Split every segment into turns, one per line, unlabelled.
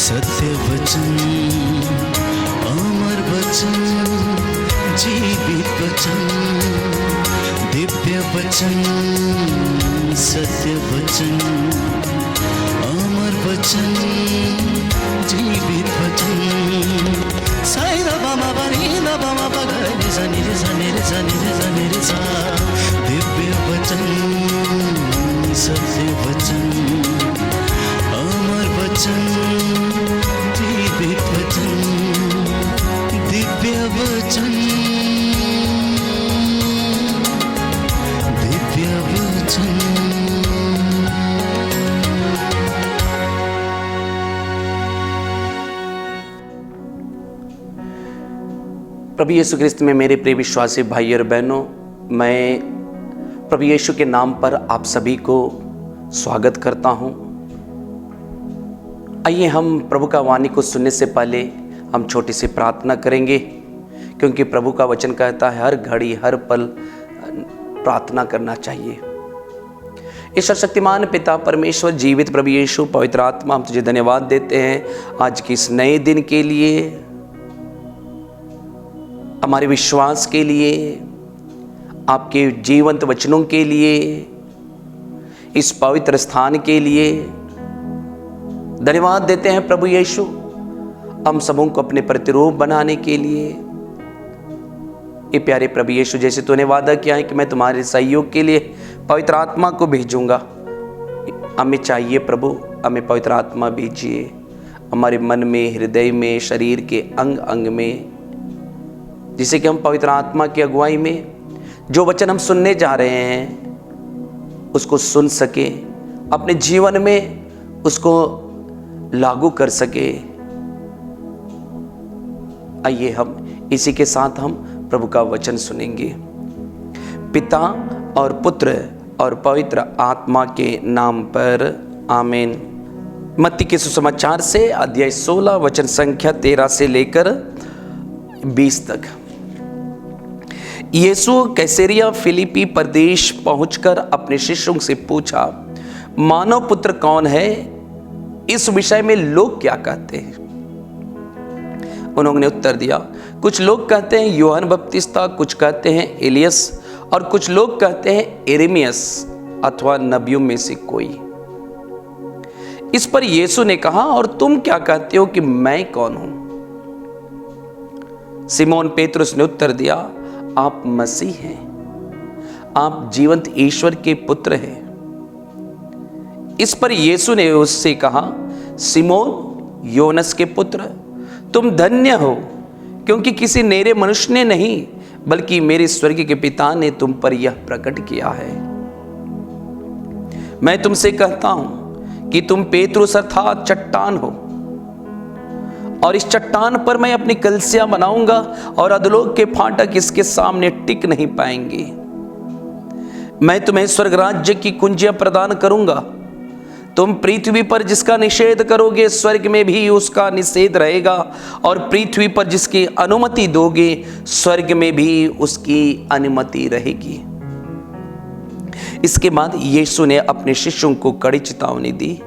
सत्य वचन, अमर वचन, जीवित वचन, दिव्य वचन, सत्य वचन, अमर वचन, जीवित वचन। साई दा बामा बनी दा बामा बगरे सा निरे सा निरे सा निरे सा निरे सा। दिव्य वचन, सत्य वचन, अमर वचन, जीवित वचन, दिव्य वचन, दिव्य वचन।
प्रभु यीशु ख्रिस्त में मेरे प्रिय विश्वासी भाई और बहनों, मैं प्रभु यीशु के नाम पर आप सभी को स्वागत करता हूं। आइए हम प्रभु का वाणी को सुनने से पहले हम छोटी सी प्रार्थना करेंगे, क्योंकि प्रभु का वचन कहता है हर घड़ी हर पल प्रार्थना करना चाहिए। ईश्वर शक्तिमान पिता परमेश्वर जीवित प्रभु यीशु पवित्र आत्मा, हम तुझे धन्यवाद देते हैं आज के इस नए दिन के लिए, हमारे विश्वास के लिए, आपके जीवंत वचनों के लिए, इस पवित्र स्थान के लिए धन्यवाद देते हैं प्रभु यीशु। हम सबों को अपने प्रतिरूप बनाने के लिए, ये प्यारे प्रभु यीशु, जैसे तूने वादा किया है कि मैं तुम्हारे सहयोग के लिए पवित्र आत्मा को भेजूंगा, हमें चाहिए प्रभु, हमें पवित्र आत्मा भेजिए हमारे मन में, हृदय में, शरीर के अंग अंग में, जिससे कि हम पवित्र आत्मा की अगुवाई में जो वचन हम सुनने जा रहे हैं उसको सुन सके, अपने जीवन में उसको लागू कर सके। आइए हम इसी के साथ हम प्रभु का वचन सुनेंगे। पिता और पुत्र और पवित्र आत्मा के नाम पर आमीन। मत्ती के सुसमाचार से अध्याय 16 वचन संख्या 13 से लेकर 20 तक। यीशु कैसरिया फिलिपी प्रदेश पहुंचकर अपने शिष्यों से पूछा, मानव पुत्र कौन है? इस विषय में लोग क्या कहते हैं? उन्होंने उत्तर दिया, कुछ लोग कहते हैं यूहन्ना बपतिस्ता, कुछ कहते हैं एलियस और कुछ लोग कहते हैं यिर्मयाह अथवा नबियों में से कोई। इस पर यीशु ने कहा, और तुम क्या कहते हो कि मैं कौन हूं? सिमोन पेतरुस ने उत्तर दिया, आप मसीह हैं, आप जीवंत ईश्वर के पुत्र हैं। इस पर यीशु ने उससे कहा, सिमोन योनस के पुत्र, तुम धन्य हो, क्योंकि किसी नेरे मनुष्य ने नहीं बल्कि मेरे स्वर्ग के पिता ने तुम पर यह प्रकट किया है। मैं तुमसे कहता हूं कि तुम पेतरुस अर्थात चट्टान हो, और इस चट्टान पर मैं अपनी कलीसिया बनाऊंगा और अधोलोक के फाटक इसके सामने टिक नहीं पाएंगे। मैं तुम्हें स्वर्ग राज्य की कुंजियां प्रदान करूंगा। तुम पृथ्वी पर जिसका निषेध करोगे स्वर्ग में भी उसका निषेध रहेगा, और पृथ्वी पर जिसकी अनुमति दोगे स्वर्ग में भी उसकी अनुमति रहेगी। इसके बाद यीशु ने अपने शिष्यों को कड़ी चेतावनी दी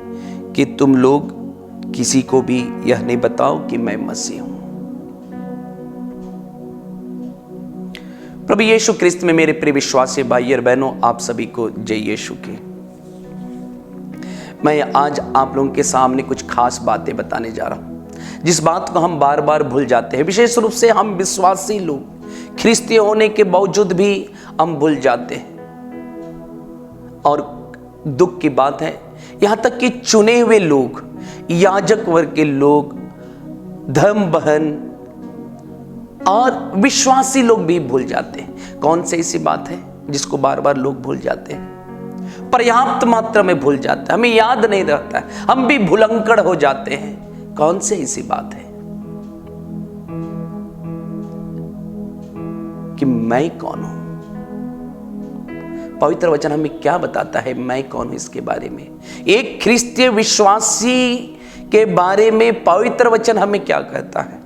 कि तुम लोग किसी को भी यह नहीं बताओ कि मैं मसीह हूं। प्रभु यीशु ख्रिस्त में मेरे प्रिय विश्वासी भाई और बहनों, आप सभी को जय यीशु की। मैं आज आप लोगों के सामने कुछ खास बातें बताने जा रहा हूं, जिस बात को हम बार बार भूल जाते हैं। विशेष रूप से हम विश्वासी लोग ख्रिस्ती होने के बावजूद भी हम भूल जाते हैं। और दुख की बात है, यहां तक कि चुने हुए लोग, याजक वर्ग के लोग, धर्म बहन और विश्वासी लोग भी भूल जाते हैं। कौन सी ऐसी बात है जिसको बार बार लोग भूल जाते हैं? पर्याप्त मात्रा में भूल जाते हैं, हमें याद नहीं रहता है, हम भी भुलंकड़ हो जाते हैं। कौन सी ऐसी बात है कि मैं कौन हूं? पवित्र वचन हमें क्या बताता है मैं कौन हूं इसके बारे में? एक ख्रिस्तीय विश्वासी के बारे में पवित्र वचन हमें क्या कहता है,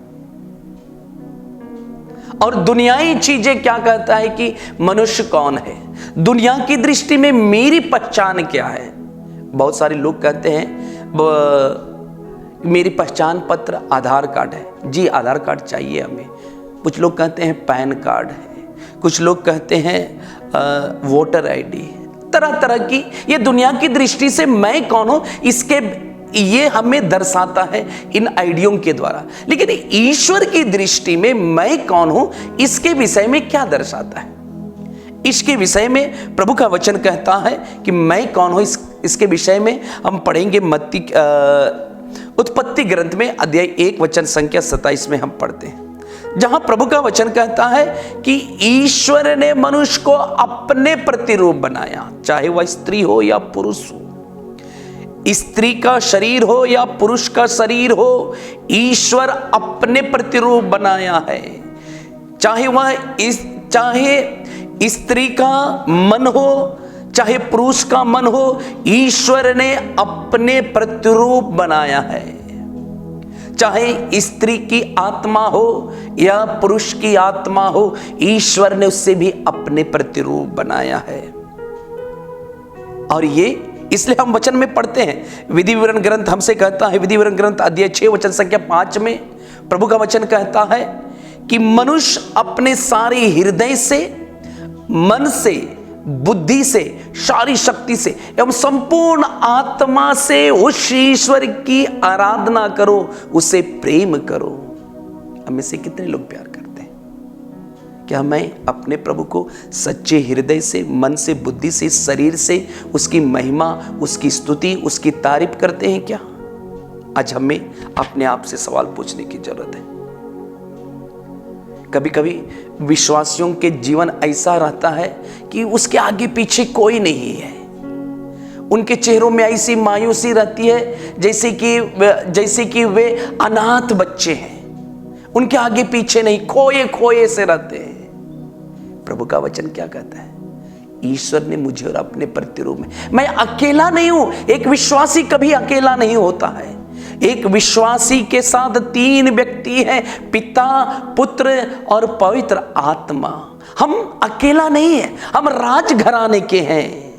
और दुनियाई चीजें क्या कहता है कि मनुष्य कौन है? दुनिया की दृष्टि में मेरी पहचान क्या है? बहुत सारे लोग कहते हैं मेरी पहचान पत्र आधार कार्ड है। जी आधार कार्ड चाहिए हमें। कुछ लोग कहते हैं पैन कार्ड है, कुछ लोग कहते हैं वोटर आईडी, तरह तरह की। ये दुनिया की दृष्टि से मैं कौन हूं इसके ये हमें दर्शाता है इन आइडियों के द्वारा। लेकिन ईश्वर की दृष्टि में मैं कौन हूं इसके विषय में क्या दर्शाता है? इसके विषय में प्रभु का वचन कहता है कि मैं कौन हूं। इसके विषय में हम पढ़ेंगे उत्पत्ति ग्रंथ में अध्याय 1 वचन संख्या 27 में हम पढ़ते हैं, जहां प्रभु का वचन कहता है कि ईश्वर ने मनुष्य को अपने प्रतिरूप बनाया, चाहे वह स्त्री हो या पुरुष हो, स्त्री का शरीर हो या पुरुष का शरीर हो, ईश्वर अपने प्रतिरूप बनाया है। चाहे स्त्री का मन हो चाहे पुरुष का मन हो, ईश्वर ने अपने प्रतिरूप बनाया है। चाहे स्त्री की आत्मा हो या पुरुष की आत्मा हो, ईश्वर ने उससे भी अपने प्रतिरूप बनाया है। और ये इसलिए हम वचन में पढ़ते हैं, विधि विवरण ग्रंथ हमसे कहता है, विधि विवरण ग्रंथ अध्याय 6 वचन संख्या 5 में प्रभु का वचन कहता है कि मनुष्य अपने सारे हृदय से, मन से, बुद्धि से, सारी शक्ति से एवं संपूर्ण आत्मा से उस ईश्वर की आराधना करो, उसे प्रेम करो। हमें से कितने लोग प्यार करते हैं? क्या मैं अपने प्रभु को सच्चे हृदय से, मन से, बुद्धि से, शरीर से उसकी महिमा, उसकी स्तुति, उसकी तारीफ करते हैं क्या? आज हमें अपने आप से सवाल पूछने की जरूरत है। कभी कभी विश्वासियों के जीवन ऐसा रहता है कि उसके आगे पीछे कोई नहीं है। उनके चेहरों में ऐसी मायूसी रहती है जैसे कि वे अनाथ बच्चे हैं, उनके आगे पीछे नहीं, खोए खोए से रहते हैं। प्रभु का वचन क्या कहता है? ईश्वर ने मुझे और अपने प्रतिरूप में, मैं अकेला नहीं हूं। एक विश्वासी कभी अकेला नहीं होता है। एक विश्वासी के साथ 3 व्यक्ति हैं, पिता, पुत्र और पवित्र आत्मा। हम अकेला नहीं है, हम राज घराने के हैं,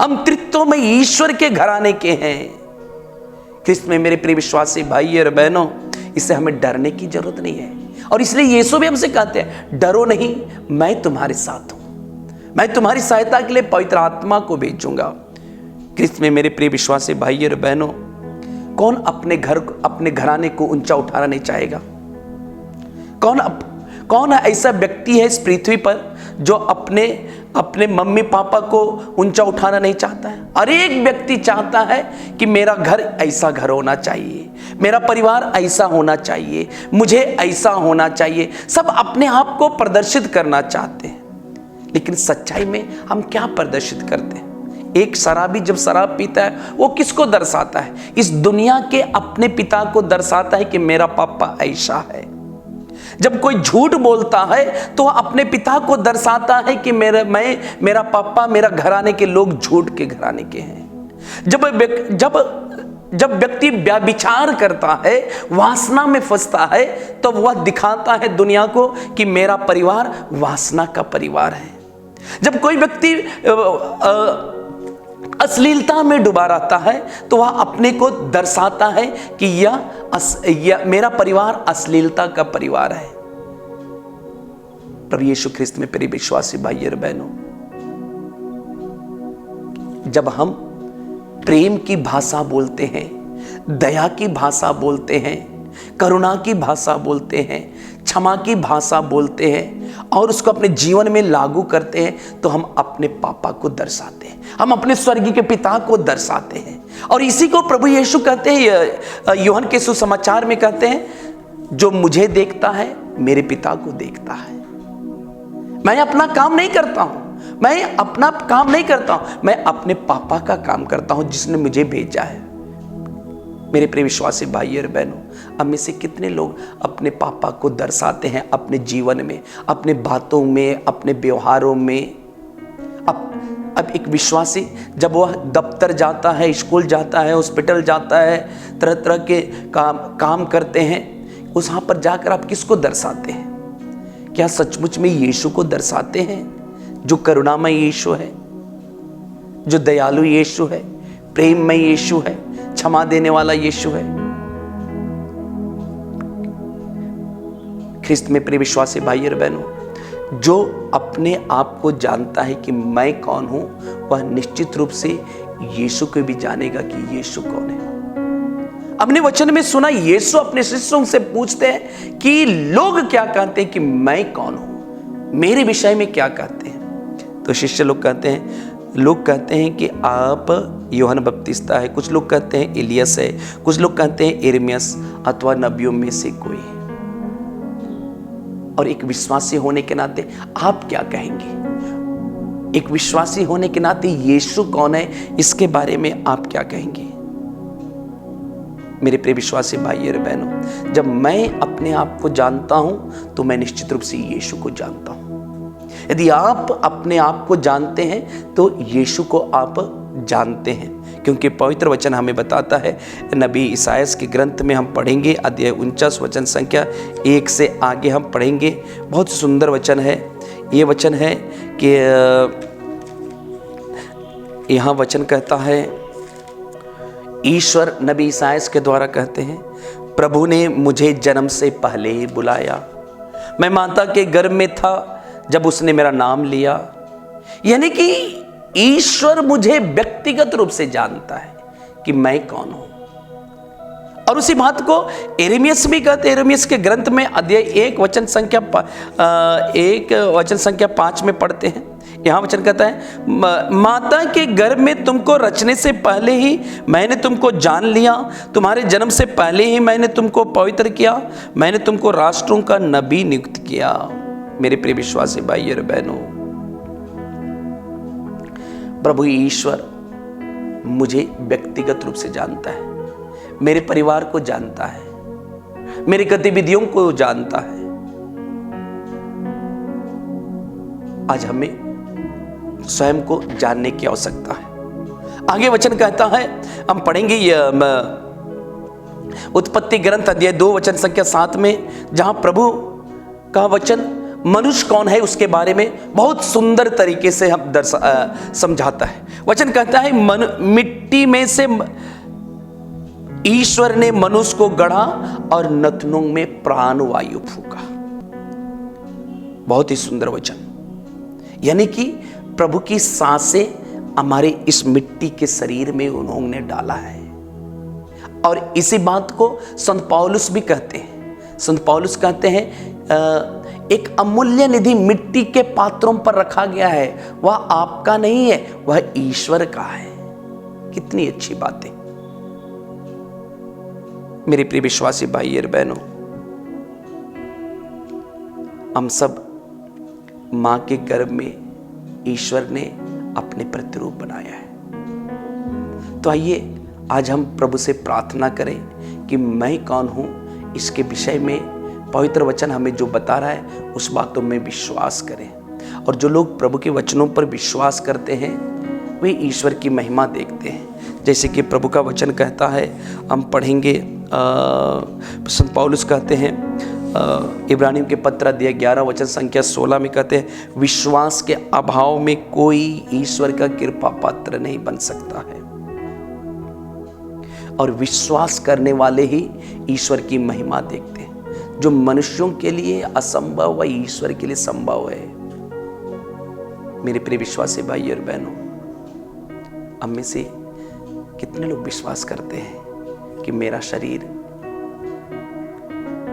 हम त्रित्व में ईश्वर के घराने के हैं। ख्रिस्त में मेरे प्रिय विश्वासी भाई और बहनों, इससे हमें डरने की जरूरत नहीं है। और इसलिए यीशु भी हमसे कहते हैं, डरो नहीं, मैं तुम्हारे साथ हूं, मैं तुम्हारी सहायता के लिए पवित्र आत्मा को भेजूंगा। ख्रिस्त में मेरे प्रिय विश्वासी भाई और बहनों, कौन अपने घराने को ऊंचा उठाना नहीं चाहेगा? कौन ऐसा व्यक्ति है इस पृथ्वी पर जो अपने मम्मी पापा को ऊंचा उठाना नहीं चाहता है? हर एक व्यक्ति चाहता है कि मेरा घर ऐसा घर होना चाहिए, मेरा परिवार ऐसा होना चाहिए, मुझे ऐसा होना चाहिए। सब अपने आप को प्रदर्शित करना चाहते हैं। लेकिन सच्चाई में हम क्या प्रदर्शित करते हैं? एक शराबी जब शराब पीता है वो किसको दर्शाता है? इस दुनिया के अपने पिता को दर्शाता है कि मेरा पापा ऐसा है। जब कोई झूठ बोलता है तो वह अपने पिता को दर्शाता है कि मेरा पापा, मेरा घराने के लोग झूठ के घराने के हैं। जब व्यक्ति व्यभिचार करता है, वासना में फंसता है, तो वह दिखाता है दुनिया को कि मेरा परिवार वासना का परिवार है। जब कोई व्यक्ति अश्लीलता में डूबा रहता है तो वह अपने को दर्शाता है कि यह मेरा परिवार अश्लीलता का परिवार है। प्रभु यीशु ख्रिस्त में प्रिय विश्वासी भाई और बहनों, जब हम प्रेम की भाषा बोलते हैं, दया की भाषा बोलते हैं, करुणा की भाषा बोलते हैं, क्षमा की भाषा बोलते हैं और उसको अपने जीवन में लागू करते हैं, तो हम अपने पापा को दर्शाते हैं, हम अपने स्वर्गीय के पिता को दर्शाते हैं। और इसी को प्रभु यीशु कहते हैं, यूहन्ना के सुसमाचार में कहते हैं, जो मुझे देखता है मेरे पिता को देखता है। मैं अपना काम नहीं करता हूं, मैं अपने पापा का काम करता हूं जिसने मुझे भेजा है। मेरे प्रिय विश्वासी भाई और बहनों, हम में से कितने लोग अपने पापा को दर्शाते हैं अपने जीवन में, अपने बातों में, अपने व्यवहारों में? अब एक विश्वासी जब वह दफ्तर जाता है, स्कूल जाता है, हॉस्पिटल जाता है, तरह तरह के काम करते हैं, वहां पर जाकर आप किसको दर्शाते हैं? क्या सचमुच में यीशु को दर्शाते हैं, जो करुणामय यीशु है, जो दयालु यीशु है, प्रेममय यीशु है, क्षमा देने वाला यीशु है? ख्रिस्त में प्रिय विश्वासी भाई और बहनों, जो अपने आप को जानता है कि मैं कौन हूं, वह निश्चित रूप से यीशु को भी जानेगा कि यीशु कौन है। अपने वचन में सुना, यीशु अपने शिष्यों से पूछते हैं कि लोग क्या कहते हैं कि मैं कौन हूं, मेरे विषय में क्या कहते हैं। तो शिष्य लोग कहते हैं कि आप यूहन्ना बपतिस्ता है, कुछ लोग कहते हैं एलियस है, कुछ लोग कहते हैं यिर्मयाह अथवा नबियों में से कोई है। और एक विश्वासी होने के नाते आप क्या कहेंगे? एक विश्वासी होने के नाते यीशु कौन है, इसके बारे में आप क्या कहेंगे? मेरे प्रिय विश्वासी भाई और बहनों, जब मैं अपने आप को जानता हूं तो मैं निश्चित रूप से यीशु को जानता हूं। यदि आप अपने आप को जानते हैं तो यीशु को आप जानते हैं, क्योंकि पवित्र वचन हमें बताता है, नबी ईसायाह के ग्रंथ में हम पढ़ेंगे, अध्याय 49 वचन संख्या 1 से आगे हम पढ़ेंगे। बहुत सुंदर वचन है। ये वचन है कि यहाँ वचन कहता है, ईश्वर नबी ईसायाह के द्वारा कहते हैं, प्रभु ने मुझे जन्म से पहले ही बुलाया, मैं माता के गर्भ में था जब उसने मेरा नाम लिया। यानी कि ईश्वर मुझे व्यक्तिगत रूप से जानता है कि मैं कौन हूं। और उसी बात को यिर्मयाह भी कहते हैं। यिर्मयाह के ग्रंथ में अध्याय 1 वचन संख्या 5 में पढ़ते हैं। यहाँ वचन कहता है, माता के गर्भ में तुमको रचने से पहले ही मैंने तुमको जान लिया, तुम्हारे जन्म से पहले ही मैंने तुमको पवित्र किया, मैंने तुमको राष्ट्रों का नबी नियुक्त किया। मेरे प्रिय विश्वासी भाई और बहनों, प्रभु ईश्वर मुझे व्यक्तिगत रूप से जानता है, मेरे परिवार को जानता है, मेरी गतिविधियों को जानता है। आज हमें स्वयं को जानने की आवश्यकता है। आगे वचन कहता है, हम पढ़ेंगे उत्पत्ति ग्रंथ अध्याय 2 वचन संख्या 7 में, जहां प्रभु का वचन मनुष्य कौन है उसके बारे में बहुत सुंदर तरीके से हम समझाता है। वचन कहता है, मिट्टी में से ईश्वर ने मनुष्य को गढ़ा और नथनों में प्राण वायु फूका। बहुत ही सुंदर वचन। यानी कि प्रभु की सांसें हमारे इस मिट्टी के शरीर में उन्होंने डाला है। और इसी बात को संत पौलुस भी कहते हैं। संत पौलुस कहते हैं, एक अमूल्य निधि मिट्टी के पात्रों पर रखा गया है, वह आपका नहीं है, वह ईश्वर का है। कितनी अच्छी बात है। मेरे प्रिय विश्वासी भाई और बहनों, हम सब मां के गर्भ में ईश्वर ने अपने प्रतिरूप बनाया है। तो आइए आज हम प्रभु से प्रार्थना करें कि मैं कौन हूं, इसके विषय में पवित्र वचन हमें जो बता रहा है उस बातों में विश्वास करें। और जो लोग प्रभु के वचनों पर विश्वास करते हैं वे ईश्वर की महिमा देखते हैं। जैसे कि प्रभु का वचन कहता है, हम पढ़ेंगे, संत पौलुस कहते हैं इब्रानियों के पत्र अध्याय 11 वचन संख्या 16 में कहते हैं, विश्वास के अभाव में कोई ईश्वर का कृपा पात्र नहीं बन सकता है, और विश्वास करने वाले ही ईश्वर की महिमा देखते हैं। जो मनुष्यों के लिए असंभव वह ईश्वर के लिए संभव है। मेरे प्रिय विश्वासी भाई और बहनों, हम में से कितने लोग विश्वास करते हैं कि मेरा शरीर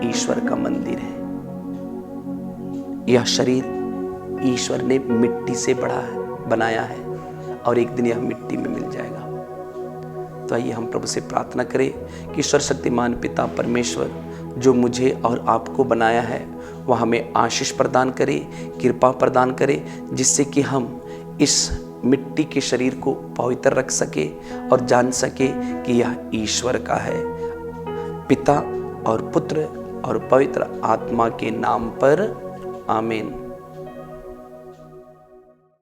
ईश्वर का मंदिर है? यह शरीर ईश्वर ने मिट्टी से बनाया है और एक दिन यह मिट्टी में मिल जाएगा। तो आइए हम प्रभु से प्रार्थना करें कि ईश्वर शक्तिमान पिता परमेश्वर जो मुझे और आपको बनाया है वह हमें आशीष प्रदान करे, कृपा प्रदान करे, जिससे कि हम इस मिट्टी के शरीर को पवित्र रख सके और जान सके कि यह ईश्वर का है। पिता और पुत्र और पवित्र आत्मा के नाम पर आमीन।